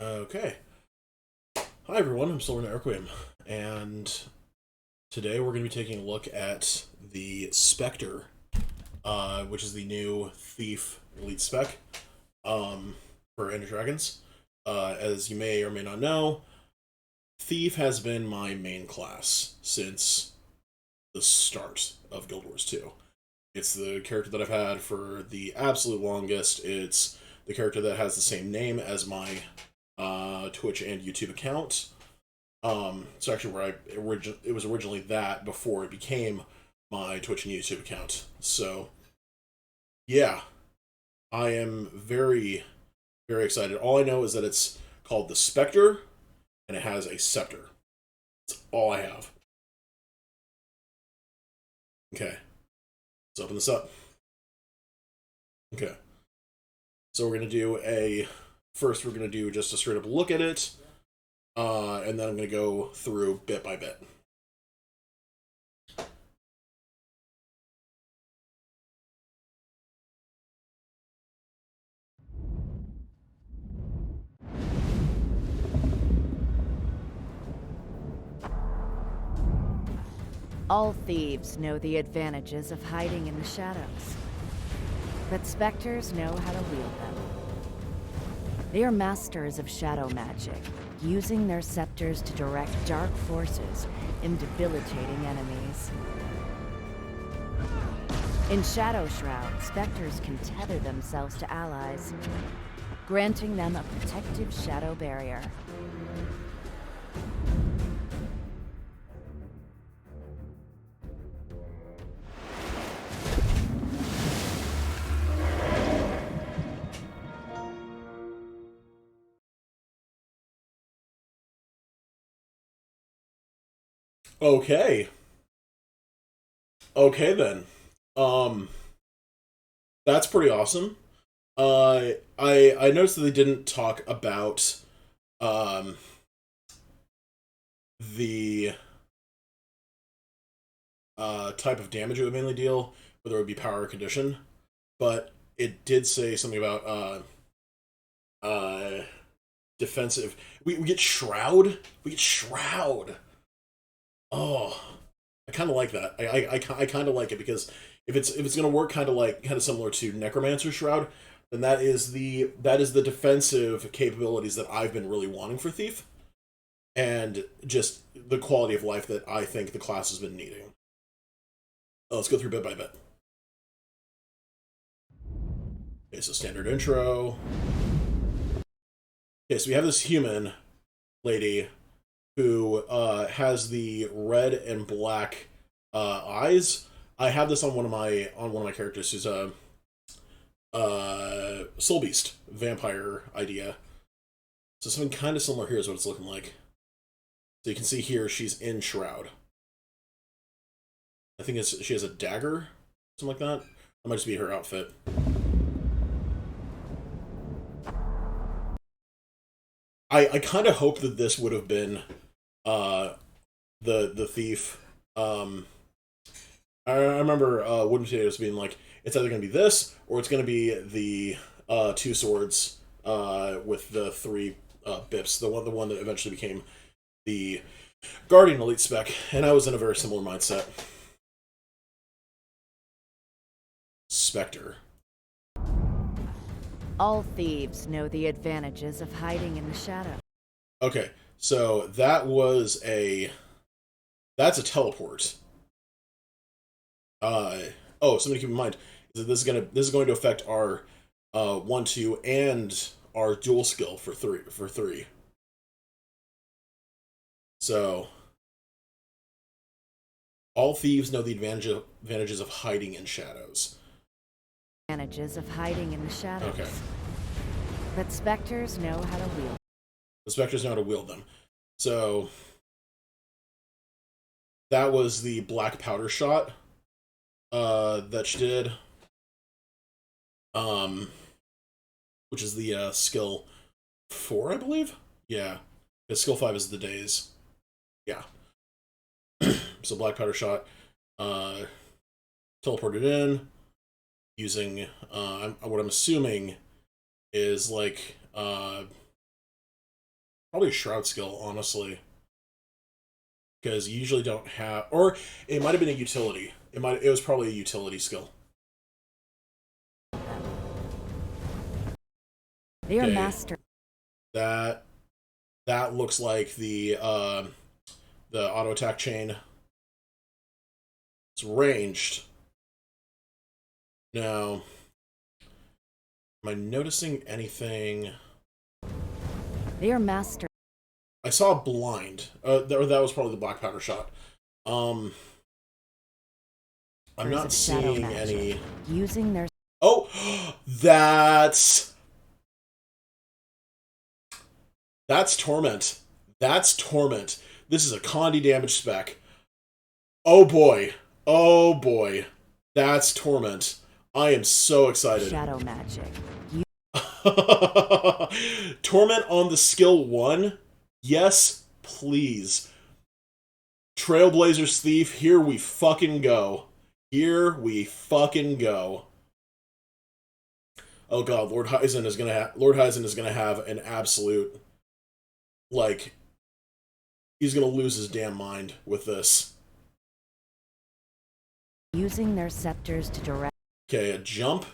Okay. Hi everyone, I'm Silver Requiem, and today we're going to be taking a look at the Specter, which is the new Thief Elite Spec for Ender Dragons. As you may or may not know, Thief has been my main class since the start of Guild Wars 2. It's the character that I've had for the absolute longest. It's the character that has the same name as my Twitch and YouTube account. It's actually where it was originally that before it became my Twitch and YouTube account. So, yeah, I am very, very excited. All I know is that it's called the Specter, and it has a scepter. That's all I have. Okay, let's open this up. Okay, so we're gonna do first we're gonna do just a straight up look at it, and then I'm gonna go through bit by bit. All thieves know the advantages of hiding in the shadows, but specters know how to wield them. They are masters of shadow magic, using their scepters to direct dark forces in debilitating enemies. In Shadow Shroud, specters can tether themselves to allies, granting them a protective shadow barrier. Okay. Okay then. Um, that's pretty awesome. I noticed that they didn't talk about um the type of damage it would mainly deal, whether it would be power or condition, but it did say something about uh defensive. We get shroud. We get shroud. Oh, I kind of like that. I kind of like it because if it's gonna work kind of similar to Necromancer Shroud, then that is the defensive capabilities that I've been really wanting for Thief, and just the quality of life that I think the class has been needing. Let's go through bit by bit. Okay, so standard intro. Okay, so we have this human lady who has the red and black eyes. I have this on one of my characters who's a soul beast vampire idea. So something kind of similar here is what it's looking like. So you can see here she's in shroud. I think she has a dagger, something like that. That might just be her outfit. I kind of hope that this would have been uh the thief. I remember Wooden Potatoes being like, it's either gonna be this or it's gonna be the two swords with the three bips. The one that eventually became the Guardian Elite Spec, and I was in a very similar mindset. Specter. All thieves know the advantages of hiding in the shadow. Okay, so that's a teleport. Uh something to keep in mind is that this is going to affect our 1-2 and our dual skill for three. So all thieves know the advantages of hiding in shadows. Advantages of hiding in the shadows. Okay. But specters know how to wield. The specters know how to wield them. So that was the black powder shot that she did. Which is the skill 4, I believe. Yeah, because skill 5 is the days. Yeah. So black powder shot, teleported in using what I'm assuming is like Probably a shroud skill, honestly. Because you usually don't have, or it might have been a utility. It was probably a utility skill. They are master. That looks like the auto attack chain. It's ranged. Now, am I noticing anything? They are master. I saw a blind. That was probably the black powder shot. I'm not seeing any. Using their. Oh, that's torment. That's torment. This is a Condi damage spec. Oh boy. Oh boy. That's torment. I am so excited. Shadow magic. Torment on the skill 1? Yes, please. Trailblazer's Thief, here we fucking go. Here we fucking go. Oh god, Lord Hyzen is gonna have an absolute, like, he's gonna lose his damn mind with this. Using their scepters to direct. Okay, a jump.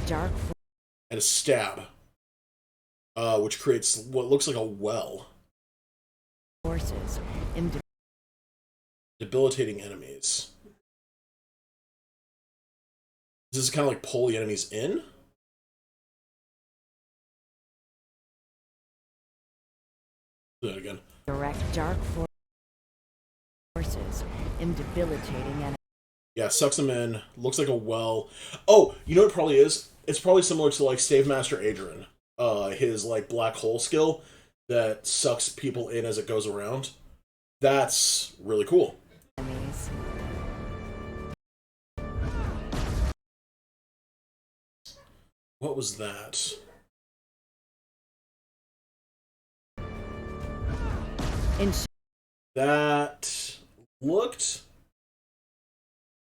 Dark. And a stab. Which creates what looks like a well. Forces. Debilitating enemies. This is kind of like pull the enemies in? Do that again. Direct dark forces in debilitating enemies. Yeah, sucks them in. Looks like a well. Oh, you know what it probably is? It's probably similar to like Stave Master Adrian. His like black hole skill that sucks people in as it goes around. That's really cool. Enemies. What was that? That looked.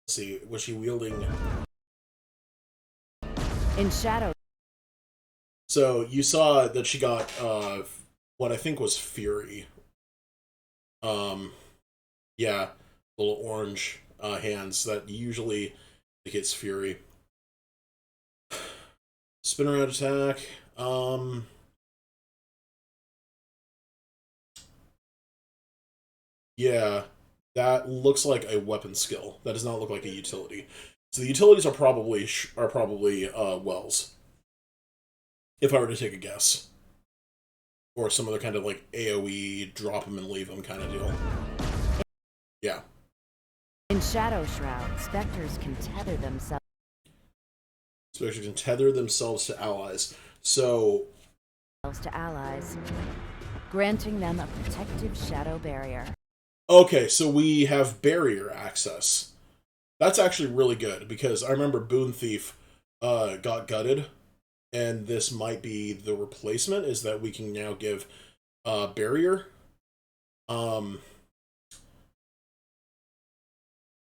Let's see, was she wielding? In shadow. So you saw that she got what I think was Fury. Yeah, little orange hands that usually indicates Fury. Spin around attack. Yeah, that looks like a weapon skill. That does not look like a utility. So the utilities are probably wells. If I were to take a guess. Or some other kind of like AoE, drop them and leave them kind of deal. Yeah. In Shadow Shroud, Specters can tether themselves. Specters can tether themselves to allies. So. To allies, granting them a protective shadow barrier. Okay, so we have barrier access. That's actually really good, because I remember Boon Thief got gutted, and this might be the replacement, is that we can now give barrier.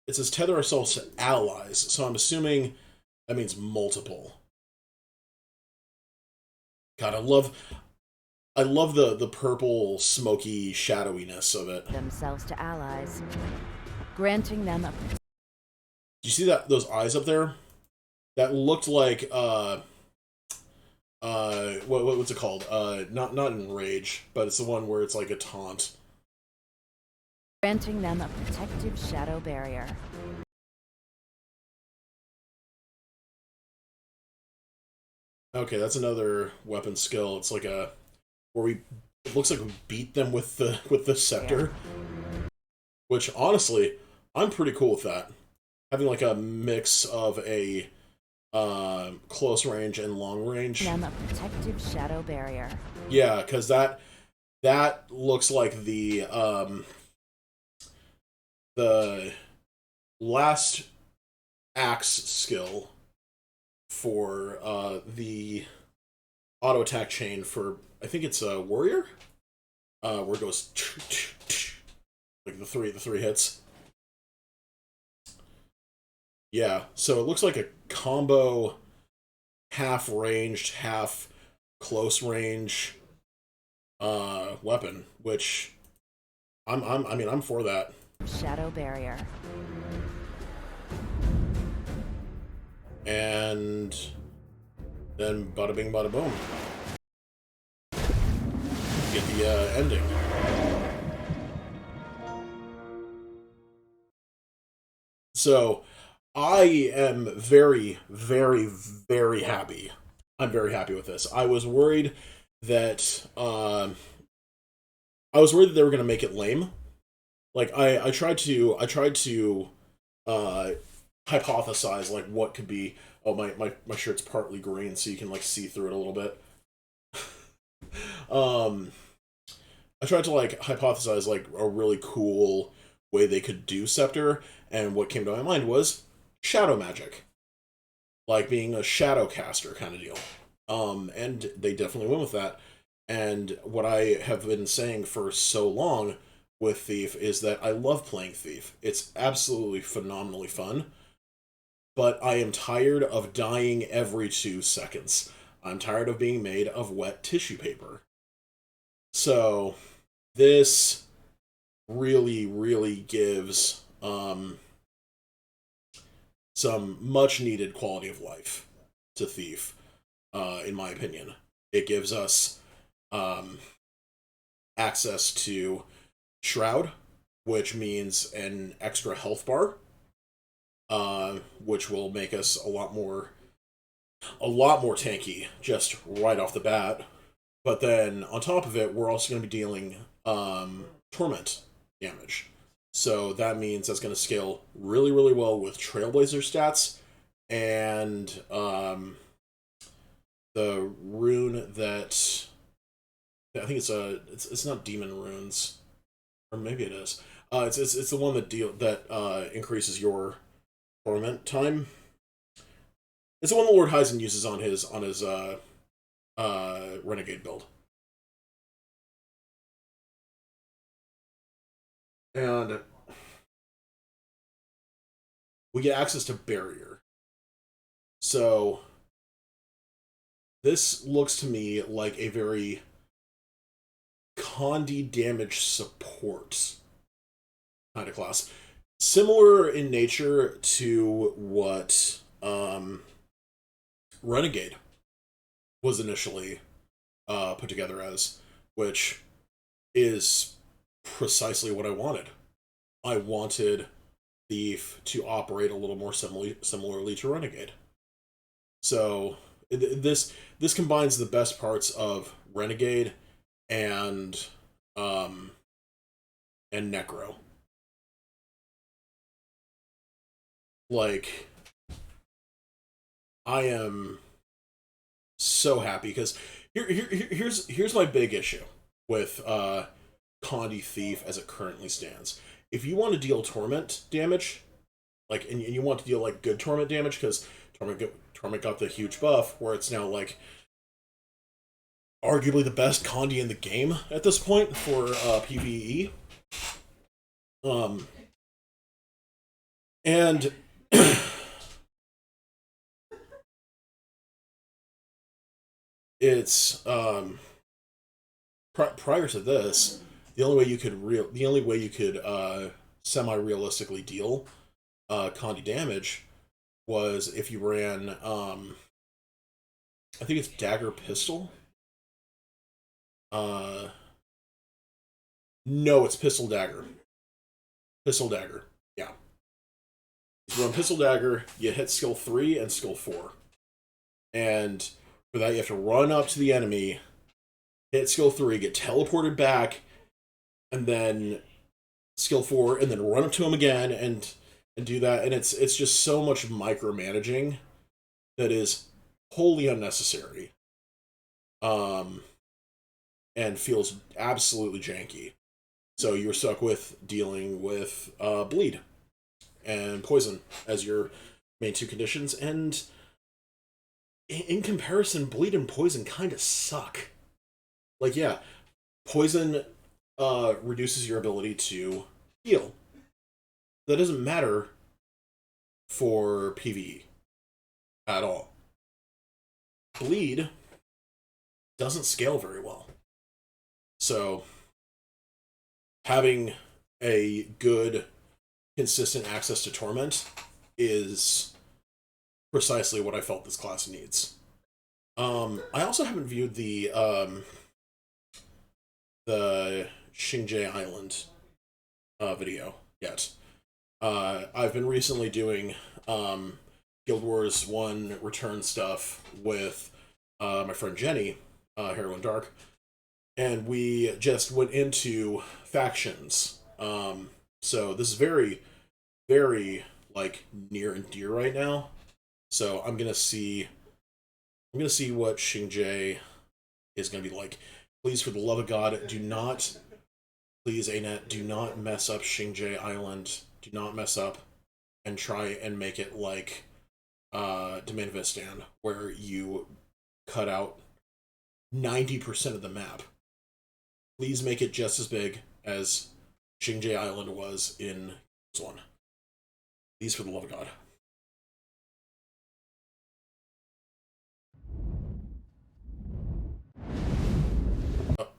It says tether ourselves to allies, so I'm assuming that means multiple. God, I love the purple, smoky shadowiness of it. Themselves to allies, granting them a. Do you see those eyes up there? That looked like what's it called? Not Enrage, but it's the one where it's like a taunt. Granting them a protective shadow barrier. Okay, that's another weapon skill. It's like a where it looks like we beat them with the scepter. Yeah. Which honestly, I'm pretty cool with that. Having like a mix of a close range and long range. Them a protective shadow barrier. Yeah, because that looks like the last axe skill for the auto attack chain for, I think it's a warrior, where it goes like the three hits. Yeah, so it looks like a combo, half ranged, half close range. weapon, which I mean, I'm for that. Shadow barrier. And then bada bing, bada boom. Get the ending. So, I am very, very, very happy. I'm very happy with this. I was worried that they were gonna make it lame. Like I tried to uh hypothesize like what could be. Oh, my shirt's partly green, so you can like see through it a little bit. um, I tried to like hypothesize like a really cool way they could do Scepter, and what came to my mind was shadow magic, like being a shadow caster kind of deal. And they definitely went with that. And what I have been saying for so long with Thief is that I love playing Thief. It's absolutely phenomenally fun, but I am tired of dying every 2 seconds. I'm tired of being made of wet tissue paper. So this really, really gives some much needed quality of life to Thief, in my opinion. It gives us access to Shroud, which means an extra health bar, which will make us a lot more tanky just right off the bat. But then on top of it, we're also going to be dealing torment damage. So that means that's going to scale really, really well with Trailblazer stats and the rune that I think it's not demon runes, or maybe it is. It's the one that increases your torment time. It's the one that Lord Heisen uses on his renegade build. And we get access to barrier. So this looks to me like a very Condi damage support kind of class. Similar in nature to what Renegade was initially put together as, which is precisely what I wanted. I wanted Thief to operate a little more similarly to Renegade. So this combines the best parts of Renegade and Necro. Like, I am so happy because here's my big issue with Condi Thief as it currently stands. If you want to deal torment damage, like, and you want to deal like good torment damage, because torment got the huge buff where it's now like arguably the best Condi in the game at this point for PvE. And it's prior to this, the only way you could semi-realistically deal Condi damage was if you ran I think it's dagger pistol. No, it's pistol dagger. Pistol dagger. Yeah. You run pistol dagger, you hit skill 3 and skill 4. And for that you have to run up to the enemy, hit skill 3, get teleported back, and then skill 4, and then run up to him again and do that. And it's just so much micromanaging that is wholly unnecessary. And feels absolutely janky. So you're stuck with dealing with bleed and poison as your main 2 conditions, and in comparison, bleed and poison kind of suck. Like, yeah, poison reduces your ability to heal. That doesn't matter for PvE at all. Bleed doesn't scale very well. So having a good, consistent access to Torment is precisely what I felt this class needs. I also haven't viewed the Xinjiang Island video yet. I've been recently doing Guild Wars 1 return stuff with my friend Jenny, Heroine Dark, and we just went into factions. So this is very, very like near and dear right now. So I'm gonna see what Xinjiang is gonna be like. Please, for the love of God, do not, please, Anet, do not mess up Xinjiang Island. Do not mess up and try and make it like Domain of Istan, where you cut out 90% of the map. Please make it just as big as Xinjiang Island was in this one. Please, for the love of God.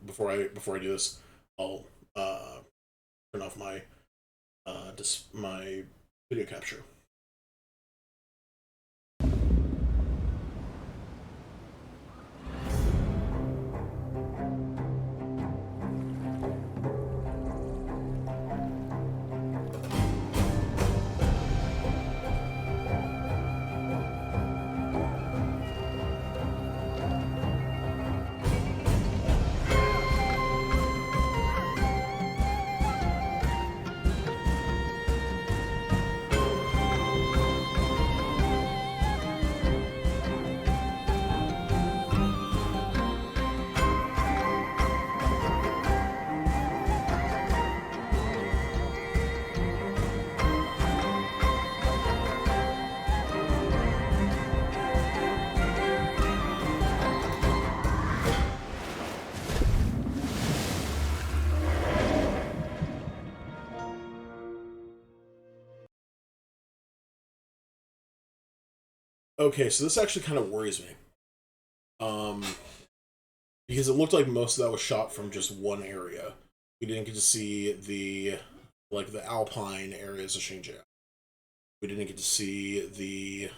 Before I do this, I'll turn off my my video capture. Okay, so this actually kind of worries me. Because it looked like most of that was shot from just one area. We didn't get to see the alpine areas of Xinjiang. We didn't get to see the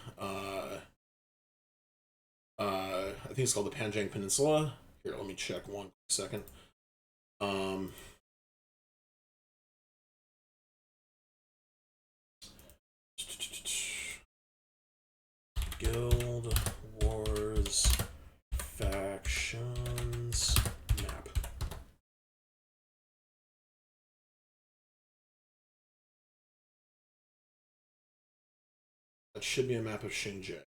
I think it's called the Panjang Peninsula. Here, let me check one second. Guild Wars Factions map. That should be a map of Xinjiang.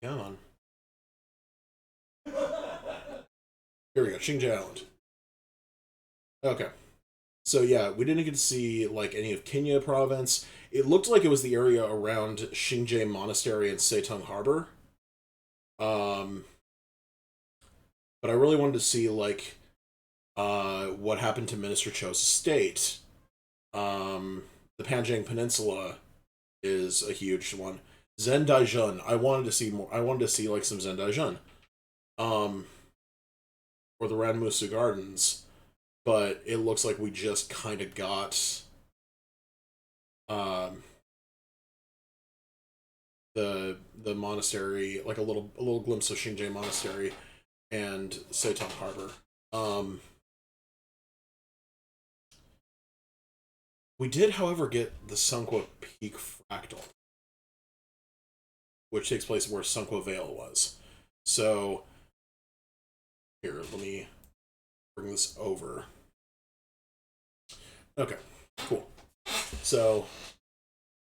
Come on. Here we go, Xinjiang Island. Okay. So yeah, we didn't get to see like any of Kenya province. It looked like it was the area around Xinjiang Monastery and Seitung Harbor. But I really wanted to see like what happened to Minister Cho's estate. The Panjang Peninsula is a huge one. Zhendaijun. I wanted to see more. I wanted to see like some Zhendaijun. Or the Ranmusu Gardens, but it looks like we just kind of got the monastery, like a little glimpse of Xinjiang Monastery and Seitung Harbor. We did, however, get the Sunko Peak fractal, which takes place where Sunko Vale was. So here, let me bring this over. Okay, cool. So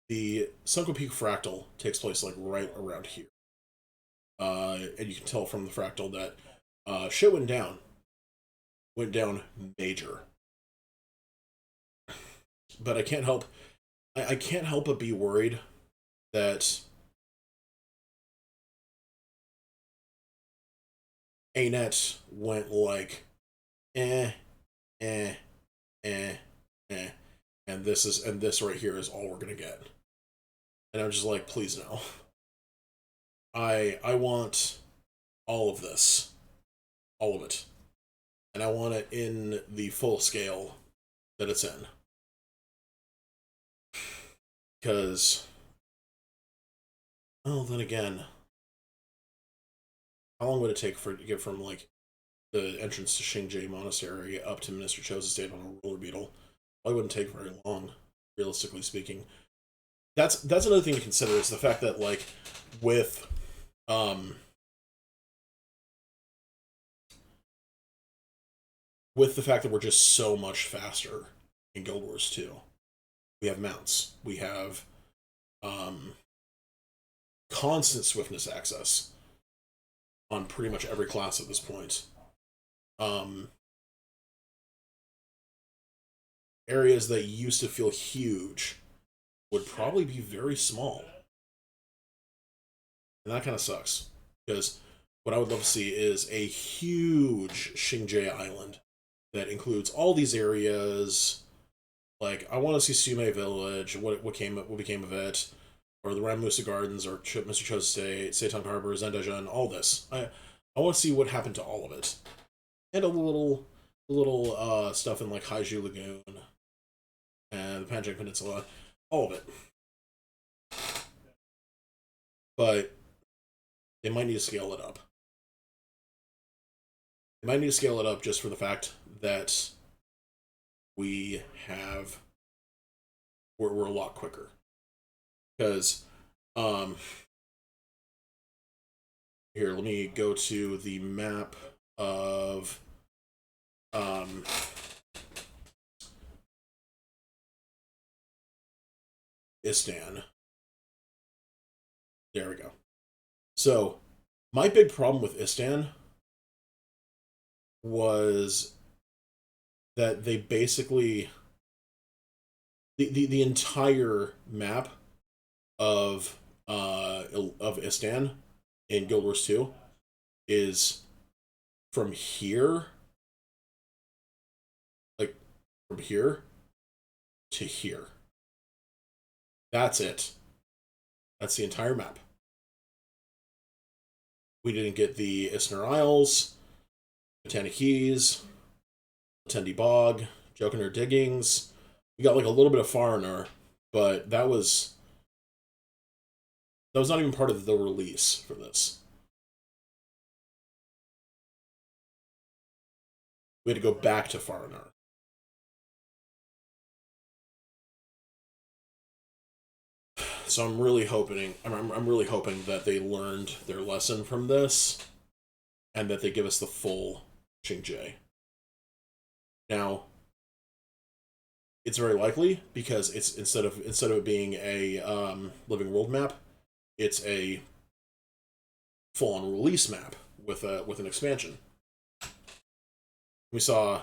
the Sunko Peak fractal takes place like right around here. And you can tell from the fractal that shit went down. Went down major. But I can't help I can't help but be worried that Anet went like eh, eh, eh, eh, and this right here is all we're gonna get. And I'm just like, please no. I want all of this. All of it. And I want it in the full scale that it's in. Because, well, then again, how long would it take for it to get from, like, the entrance to Xinjiang Monastery up to Minister Cho's estate on a roller beetle? Probably wouldn't take very long, realistically speaking. That's another thing to consider, is the fact that, like, with the fact that we're just so much faster in Guild Wars 2. We have mounts. We have constant swiftness access on pretty much every class at this point. Areas that used to feel huge would probably be very small. And that kind of sucks. Because what I would love to see is a huge Xinjiang Island that includes all these areas. Like, I want to see Sume Village, what became of it, or the Ramusa Gardens, or Mr. Cho's Estate, Seitang Harbor, Zendajan, all this. I want to see what happened to all of it. And a little stuff in, like, Haiju Lagoon and the Panjang Peninsula. All of it. But they might need to scale it up. They might need to scale it up just for the fact that we're a lot quicker. Because here, let me go to the map of Istan. There we go. So, my big problem with Istan was that they basically the entire map of Istan in Guild Wars 2 is from here, like from here to here. That's it. That's the entire map. We didn't get the Isner Isles, Botanic Keys, Tendi Bog, Jokener Diggings. We got like a little bit of Foreigner, but that was not even part of the release for this. We had to go back to Foreigner. So I'm really hoping that they learned their lesson from this, and that they give us the full Xinjiang. Now, it's very likely, because it's instead of it being a living world map, it's a full-on release map with an expansion. We saw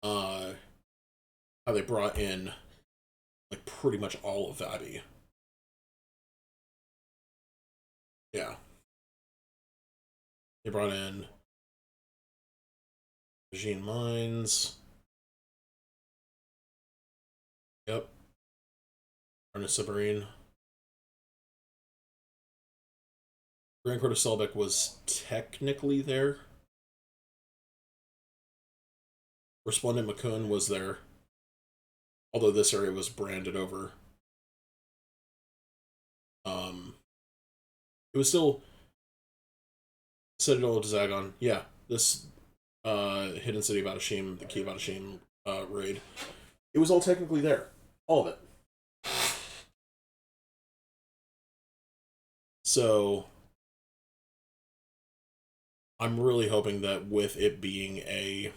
how they brought in like pretty much all of Vabi. Yeah. They brought in Jean Mines. Yep. Ernest Submarine. Grand Court of Selbeck was technically there. Resplendent Makun was there. Although this area was branded over. It was still Citadel of Zagon. Yeah, this Hidden City of Adashim, the Key of Adashim raid. It was all technically there. All of it. So I'm really hoping that with it being a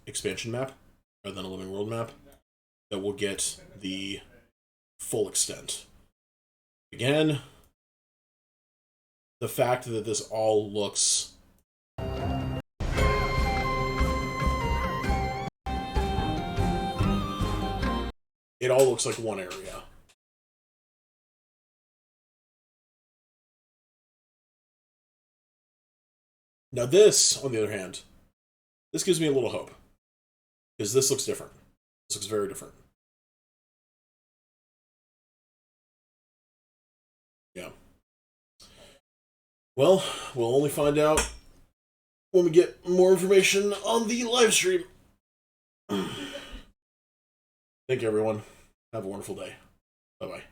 expansion map rather than a living world map, that we'll get the full extent. Again, the fact that this all looks like one area. Now this, on the other hand, this gives me a little hope. Because this looks different. This looks very different. Well, we'll only find out when we get more information on the live stream. Thank you, everyone. Have a wonderful day. Bye-bye.